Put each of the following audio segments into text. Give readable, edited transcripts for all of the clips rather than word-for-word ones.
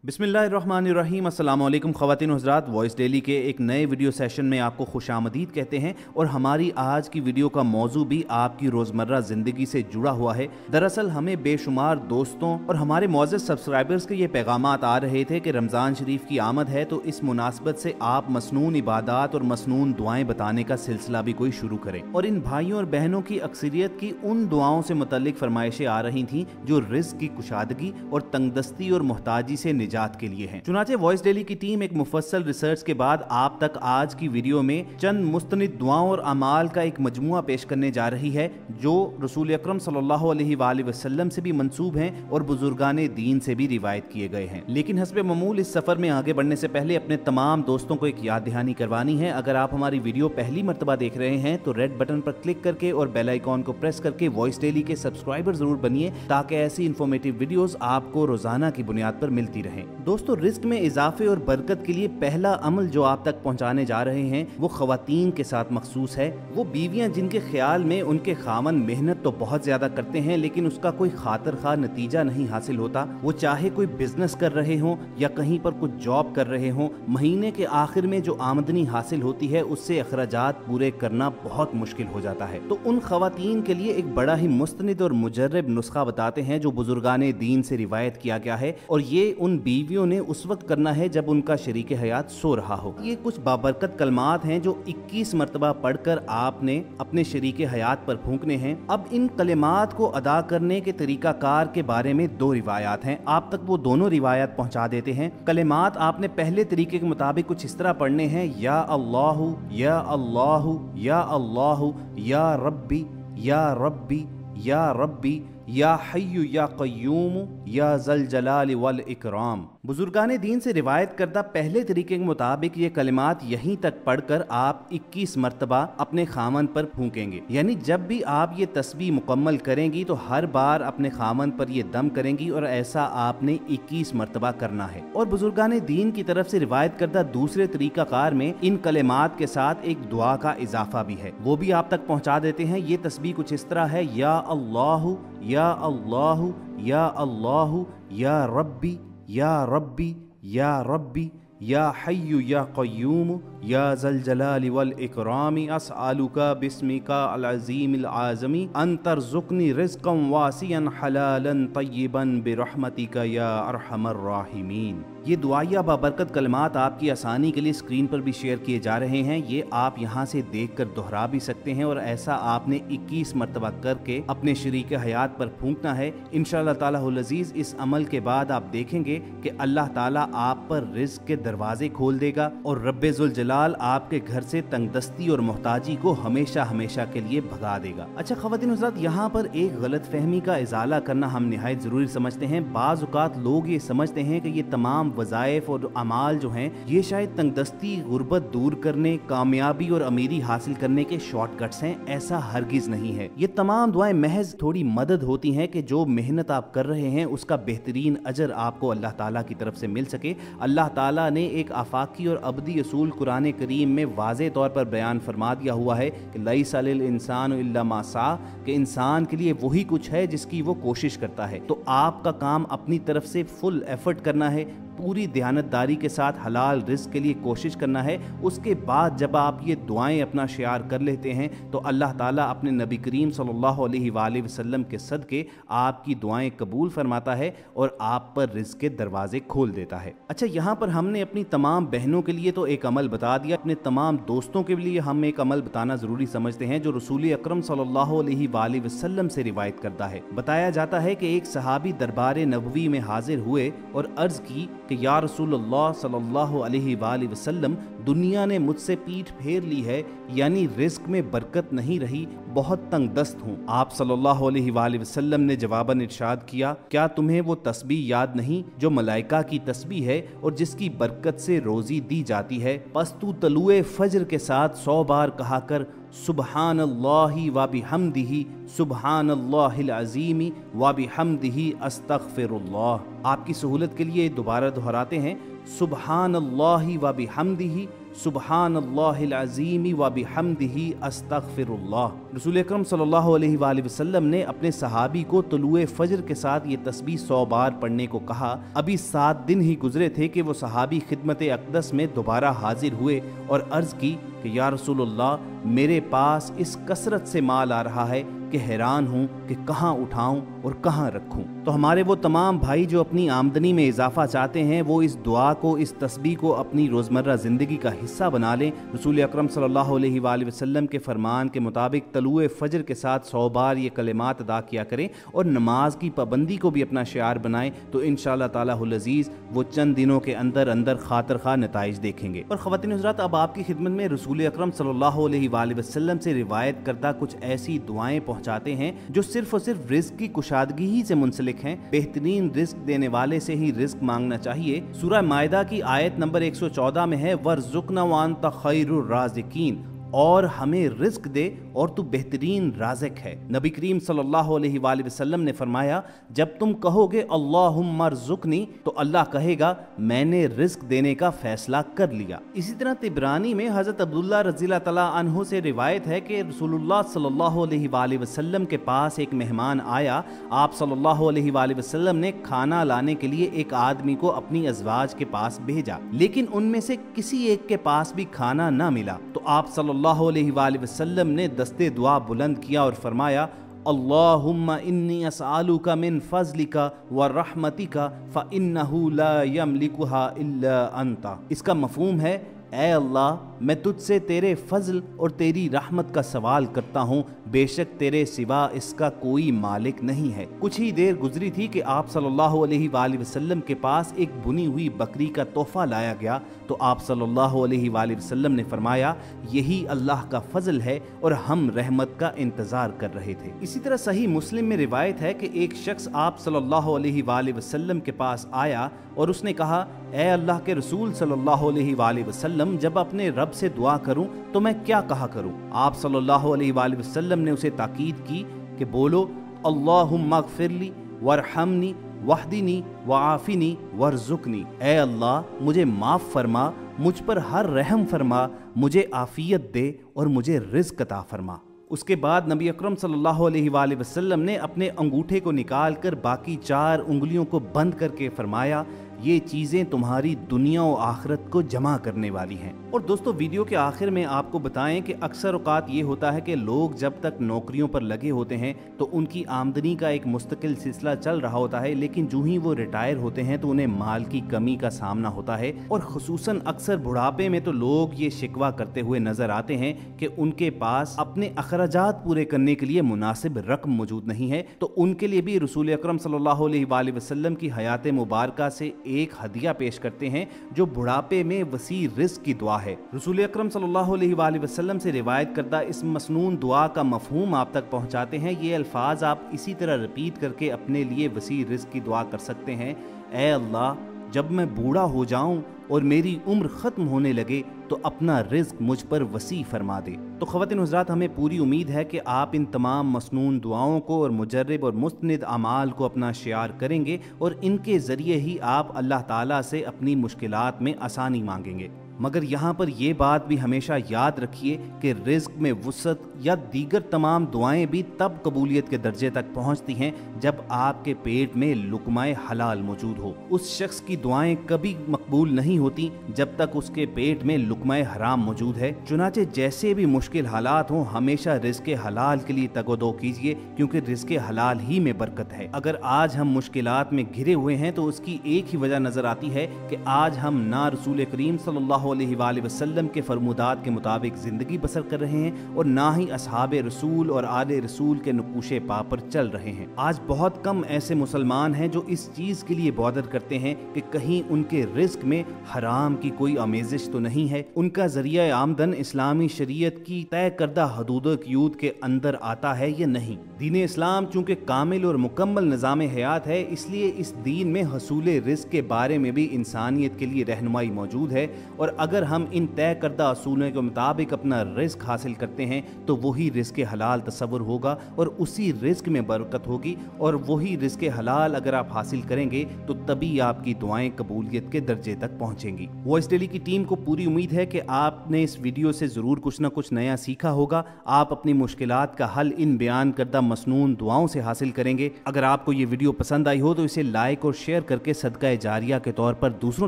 बिस्मिल्लाहिर्रहमानिर्रहीम। अस्सलाम वालेकुम ख़वातीन और हज़रात, वॉइस डेली के एक नए वीडियो सेशन में आपको खुशामदीद कहते हैं। और हमारी आज की वीडियो का मौजू भी आपकी रोज़मर्रा ज़िंदगी से जुड़ा हुआ है। दरअसल हमें बेशुमार दोस्तों और हमारे मौजूद सब्सक्राइबर्स के ये पैगामात आ रहे थे कि रमज़ान शरीफ की आमद है, तो इस मुनासबत से आप मसनून इबादात और मसनून दुआएं बताने का सिलसिला भी कोई शुरू करें। और इन भाइयों और बहनों की अक्सरियत की उन दुआओं से मुतल्लिक फरमाइशें आ रही थीं जो रिज़्क़ की कुशादगी और तंगदस्ती और मोहताजी से निजात के लिए हैं। चुनाचे वॉइस डेली की टीम एक मुफस्सल रिसर्च के बाद आप तक आज की वीडियो में चंद मुस्तनिद दुआओं और अमाल का एक मजमुआ पेश करने जा रही है जो रसूल अकरम सल्लल्लाहु अलैहि वसल्लम से भी मंसूब हैं और बुजुर्गाने दीन से भी रिवायत किए गए हैं। लेकिन हस्बे मामूल इस सफर में आगे बढ़ने से पहले अपने तमाम दोस्तों को एक याद दहानी करवानी है। अगर आप हमारी वीडियो पहली मर्तबा देख रहे हैं तो रेड बटन पर क्लिक करके और बेल आइकॉन को प्रेस करके वॉइस डेली के सब्सक्राइबर जरूर बनिए ताकि ऐसी इन्फॉर्मेटिव वीडियोस आपको रोजाना की बुनियाद पर मिलती रहें। दोस्तों, रिस्क में इजाफे और बरकत के लिए पहला अमल जो आप तक पहुंचाने जा रहे हैं वो खवातीन के साथ मखसूस है। वो बीवियां जिनके ख्याल में उनके खामन मेहनत तो बहुत ज्यादा करते हैं लेकिन उसका कोई खातिर खा नतीजा नहीं हासिल होता। वो चाहे कोई बिजनेस कर रहे हों या कहीं पर कुछ जॉब कर रहे हों, महीने के आखिर में जो आमदनी हासिल होती है उससे अखराजात पूरे करना बहुत मुश्किल हो जाता है। तो उन खवातीन के लिए एक बड़ा ही मुस्तनिद और मुजर्रब नुस्खा बताते हैं जो बुजुर्गाने दीन से रिवायत किया गया है। और ये उन बीवियों ने उस वक्त करना है जब उनका शरीक हयात सो रहा हो। ये कुछ बाबरकत कलमात हैं जो 21 मरतबा पढ़कर आपने अपने शरीक हयात पर फूंकने हैं। अब इन कलिमात को अदा करने के तरीकाकार के बारे में दो रिवायात हैं, आप तक वो दोनों रिवायात पहुंचा देते हैं। कलिमात आपने पहले तरीके के मुताबिक कुछ इस तरह पढ़ने हैं, या अल्लाहु या अल्लाहु या अल्लाहु या रब्बी या रब्बी या रब्बी या हय्यु या क़य्यूम या ज़ल जलाल वल इकराम। बुजुर्गाने दीन से रिवायत करदा पहले तरीके के मुताबिक ये कलिमात यहीं तक पढ़कर आप 21 मरतबा अपने खामन पर फूंकेंगे। यानी जब भी आप ये तस्बीह मुकम्मल करेंगी तो हर बार अपने खामन पर ये दम करेंगी और ऐसा आपने 21 मरतबा करना है। और बुजुर्गाने दीन की तरफ से रिवायत करदा दूसरे तरीकाकार में इन कलिमात के साथ एक दुआ का इजाफा भी है, वो भी आप तक पहुँचा देते हैं। ये तस्बीह कुछ इस तरह है, या अल्लाहु या अल्लाहु या अल्लाहु या रब्बी या रब्बी या रब्बी या हय्यु या क़य्यूम या ज़ल जलाल वल इकरामी अस्अलुका बिस्मिका अल अज़ीमिल आज़मी अन तरज़ुक़नी रिज़्क़न वासियन हलालन तय्यिबन बिरहमतिका या अरहमर राहिमीन। ये दुआया बाबरकत कलमात आपकी आसानी के लिए स्क्रीन पर भी शेयर किए जा रहे हैं। ये आप यहाँ से देखकर दोहरा भी सकते हैं और ऐसा आपने 21 मरतबा करके अपने शरीक हयात पर फूंकना है। इंशाअल्लाह ताला हुल अज़ीज़ इस अमल के बाद आप देखेंगे कि अल्लाह ताला आप पर रिज़्क़ के दरवाजे खोल देगा और रब्बे ज़ुल जलाल आपके घर से तंगदस्ती और मोहताजी को हमेशा हमेशा के लिए भगा देगा। अच्छा ख़वातीन हज़रात, यहाँ पर एक गलत फहमी का इजाला करना हम निहायत ज़रूरी समझते हैं। बाज़ औक़ात लोग ये समझते हैं कि ये तमाम वज़ाइफ और अमाल जो हैं ये शायद तंगदस्ती गुर्बत दूर करने, कामयाबी और अमीरी हासिल करने के शॉर्टकट्स हैं। ऐसा हरगिज़ नहीं है। ये तमाम दुआएं महज थोड़ी मदद होती हैं कि जो मेहनत आप कर रहे हैं उसका बेहतरीन अजर आपको अल्लाह ताला की तरफ से मिल सके। अल्लाह ताला ने एक आफाकी और अबदी असूल कुरान करीम में वाज़े तौर पर बयान फरमा दिया हुआ है कि लैसा लिल इंसानु इल्ला मा सा, कि इंसान के लिए वही कुछ है जिसकी वो कोशिश करता है। तो आपका काम अपनी तरफ से फुल एफर्ट करना है, पूरी दयानतदारी के साथ हलाल रिज़्क़ के लिए कोशिश करना है। उसके बाद जब आप ये दुआएं अपना शियार कर लेते हैं तो अल्लाह ताला अपने नबी करीम सल्लल्लाहु अलैहि वसल्लम के सदके आपकी दुआएं कबूल फरमाता है और आप पर रिज़्क़ के दरवाजे खोल देता है। अच्छा, यहाँ पर हमने अपनी तमाम बहनों के लिए तो एक अमल बता दिया, अपने तमाम दोस्तों के लिए हम एक अमल बताना ज़रूरी समझते हैं जो रसूल अकरम सल्लल्लाहु अलैहि वसल्लम से रिवायत करता है। बताया जाता है कि एक सहाबी दरबार नबवी में हाजिर हुए और अर्ज़ की कि या रसूलुल्लाह सल्लल्लाहु अलैहि वसल्लम, दुनिया ने मुझसे पीठ फेर ली है, यानी रिज़्क़ में बरकत नहीं रही, बहुत तंगदस्त हूँ। आप सल्लल्लाहु अलैहि वसल्लम ने जवाबन इरशाद किया, क्या तुम्हें वो तस्बीह याद नहीं जो मलाइका की तस्बीह है और जिसकी बरकत से रोज़ी दी जाती है? बस तू तलुए फज्र के साथ 100 बार कहा कर, सुब्हानल्लाहि व बिहम्दिही सुब्हानल्लाहिल अज़ीमी व बिहम्दिही अस्तग़फिरुल्लाह। आपकी सहूलत के लिए दोबारा दोहराते हैं, सुब्हानल्लाहि व बिहम्दिही सुब्हानल्लाहिल अज़ीम व बिहम्दिही अस्तग़फिरुल्लाह। रसूल अकरम सल्लल्लाहु अलैहि वसल्लम ने अपने सहाबी को तुलुए फजर के साथ ये तस्बीह 100 बार पढ़ने को कहा। अभी 7 दिन ही गुजरे थे कि वो सहाबी खिदमत अक़दस में दोबारा हाजिर हुए और अर्ज़ की कि या रसूलल्लाह, मेरे पास इस कसरत से माल आ रहा है कि हैरान हूँ कि कहाँ उठाऊँ और कहाँ रखूँ। तो हमारे वो तमाम भाई जो अपनी आमदनी में इजाफा चाहते हैं, वो इस दुआ को, इस तस्बीह को अपनी रोज़मर्रा ज़िंदगी का हिस्सा बना लें। रसूल अकरम सल्लल्लाहु अलैहि वसल्लम के फरमान के मुताबिक तलुए फजर के साथ 100 बार ये कलिमात अदा किया करें और नमाज की पाबंदी को भी अपना शिआर बनाएं, तो इंशाअल्लाह ताला हुल अज़ीज़ वो चंद दिनों के अंदर अंदर खातिर खा नताइज देखेंगे। और ख़वातीन हज़रात, अब आपकी खिदमत में रसूल अकरम सल्लल्लाहु अलैहि वसल्लम से रिवायत करदा कुछ ऐसी दुआएं पहुँचाते हैं जो सिर्फ और सिर्फ रिज़्क़ की कुशादगी ही से मुंसलिक हैं। बेहतरीन रिज़्क़ देने वाले से ही रिज़्क़ मांगना चाहिए। सूरह माइदा की आयत नंबर 114 में है, वर्ज़ुक़ना व अंत खैरुर राज़िकीन, और हमें रिस्क दे और तू बेहतरीन राज़िक है। नबी करीम सल्लल्लाहु अलैहि वसल्लम ने फरमाया, जब तुम कहोगे अल्लाहुम्मा रज़ुक़नी, तो अल्लाह कहेगा मैंने रिस्क देने का फैसला कर लिया। इसी तरह तिबरानी में हज़रत अब्दुल्लाह रज़ियल्लाहु तआला अन्हु से रिवायत है कि रसूलुल्लाह सल्लल्लाहु अलैहि वसल्लम के पास एक मेहमान आया। आप सल्लल्लाहु अलैहि वसल्लम ने खाना लाने के लिए एक आदमी को अपनी अज़वाज के पास भेजा, लेकिन उनमें से किसी एक के पास भी खाना न मिला। तो आप सल्लल्लाहु अलैहि वसल्लम ने दस्ते दुआ बुलंद किया और फरमाया, अल्लाहुम्मा इन्नी असअलुका मिन फज़लिका व रहमतिका फ़इन्नहु ला यमलिकुहा इल्ला अंता। इसका मफ़हूम है, ऐ अल्लाह, मैं तुझसे तेरे फजल और तेरी रहमत का सवाल करता हूँ, बेशक तेरे सिवा इसका कोई मालिक नहीं है। कुछ ही देर गुजरी थी कि आप सल्लल्लाहु अलैहि वसल्लम के पास एक बुनी हुई बकरी का तोहफा लाया गया। तो आप सल्लल्लाहु अलैहि वसल्लम ने फरमाया, यही अल्लाह का फजल है और हम रहमत का इंतजार कर रहे थे। इसी तरह सही मुस्लिम में रिवायत है कि एक शख्स आप सल्लल्लाहु अलैहि वसल्लम के पास आया और उसने कहा, ऐ अल्लाह के रसूल सल्लल्लाहु अलैहि वसल्लम, जब अपने रब से दुआ करूं तो मैं क्या कहा करूं? आप सल्लल्लाहु अलैहि वसल्लम ने उसे ताकीद की कि बोलो, अल्लाहुम्मा अग़फ़िरली वरहमनी वहदिनी वआफ़िनी वर्ज़ुक़नी। ऐ अल्लाह, मुझे माफ़ फरमा, मुझ पर हर रहम फरमा, मुझे आफ़ियत दे और मुझे रिज़्क़ अता फरमा। उसके बाद नबी अकरम सल्लल्लाहु अलैहि वसल्लम ने अपने अंगूठे को निकाल कर बाकी 4 उंगलियों को बंद करके फरमाया, ये चीज़ें तुम्हारी दुनिया और आखिरत को जमा करने वाली हैं। और दोस्तों, वीडियो के आखिर में आपको बताएं कि अक्सर औक़ात ये होता है कि लोग जब तक नौकरियों पर लगे होते हैं तो उनकी आमदनी का एक मुस्तकिल सिलसिला चल रहा होता है, लेकिन जो ही वो रिटायर होते हैं तो उन्हें माल की कमी का सामना होता है। और ख़ुसूसन अक्सर बुढ़ापे में तो लोग ये शिकवा करते हुए नज़र आते हैं कि उनके पास अपने अखराजात पूरे करने के लिए मुनासिब रकम मौजूद नहीं है। तो उनके लिए भी रसूल अकरम सल्लल्लाहु अलैहि वसल्लम की हयात मुबारका से एक हदिया पेश करते हैं जो बुढ़ापे में वसी रिज़्क़ की दुआ है। रसूल अकरम सल्लल्लाहु अलैहि वसल्लम से रिवायत करदा इस मसनून दुआ का मफहूम आप तक पहुंचाते हैं। ये अल्फाज आप इसी तरह रिपीट करके अपने लिए वसी रिज़्क़ की दुआ कर सकते हैं। ऐ अल्लाह, जब मैं बूढ़ा हो जाऊं और मेरी उम्र ख़त्म होने लगे तो अपना रिज़्क़ मुझ पर वसी फरमा दे। तो ख़वातीन हज़रात, हमें पूरी उम्मीद है कि आप इन तमाम मसनून दुआओं को और मुजर्रब और मुस्तनिद अमाल को अपना शिआर करेंगे और इनके ज़रिए ही आप अल्लाह ताला से अपनी मुश्किलात में आसानी मांगेंगे। मगर यहाँ पर यह बात भी हमेशा याद रखिए कि रिज़्क़ में वुसअत या दीगर तमाम दुआएं भी तब कबूलियत के दर्जे तक पहुँचती हैं जब आपके पेट में लुक़्माए हलाल मौजूद हो। उस शख्स की दुआएं कभी मकबूल नहीं होती जब तक उसके पेट में लुक़्माए हराम मौजूद है। चुनाचे जैसे भी मुश्किल हालात हों, हमेशा रिज़्क़ हलाल के लिए तगोदो कीजिए, क्योंकि रिज़्क़ हलाल ही में बरकत है। अगर आज हम मुश्किलात में घिरे हुए हैं तो उसकी एक ही वजह नज़र आती है कि आज हम ना रसूल करीम सल्लल्लाहु अलैहि वसल्लम के फरमुदात के मुताबिक ज़िंदगी बसर कर रहे हैं और ना ही असहाबे रसूल और आले रसूल के नुकूशे पा पर चल रहे हैं। आज बहुत कम ऐसे मुसलमान हैं जो इस चीज़ के लिए बॉदर करते हैं कि कहीं उनके रिज़्क़ में हराम की कोई आमेज़िश तो नहीं है, उनका ज़रिया आमदन इस्लामी शरीयत की तय करदा हदूद क़यूद के अंदर आता है या नहीं। दीन इस्लाम चूँकि कामिल और मुकम्मल निज़ाम हयात है, इसलिए इस दीन में हसूल रिज़्क़ के बारे में भी इंसानियत के लिए रहनुमाई मौजूद है। और اور اگر ہم ان طے کردہ اصولوں کے مطابق اپنا رزق حاصل کرتے ہیں تو وہی رزق حلال تصور ہوگا اور اسی رزق میں برکت ہوگی، اور وہی رزق حلال اگر آپ حاصل کریں گے تو تبھی آپ کی دعائیں قبولیت کے درجے تک پہنچیں گی۔ وائس ڈیلی کی ٹیم کو پوری امید ہے کہ آپ نے اس ویڈیو سے ضرور کچھ نہ کچھ نیا سیکھا ہوگا۔ آپ اپنی مشکلات کا حل ان بیان کردہ مسنون دعاؤں سے حاصل کریں گے۔ اگر آپ کو یہ ویڈیو پسند آئی ہو تو اسے لائک اور شیئر کر کے صدقہ جاریہ کے طور پر دوسروں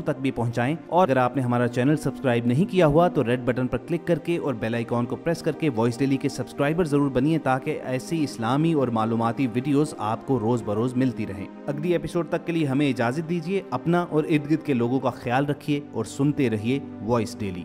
تک بھی پہنچائیں، اور اگر آپ نے ہمارا چینل سبسکرائب نہیں کیا ہوا تو ریڈ بٹن پر کلک کر کے اور بیل آئیکن کو پریس کر کے وائس ڈیلی کے سبسکرائبر ضرور بنیے تاکہ ایسی اسلامی اور معلوماتی ویڈیوز آپ کو روز بروز ملتی رہیں۔ اگلی ایپیسوڈ تک کے لیے ہمیں اجازت دیجیے۔ اپنا اور ارد گرد کے لوگوں کا خیال رکھیے اور سنتے رہیے وائس ڈیلی۔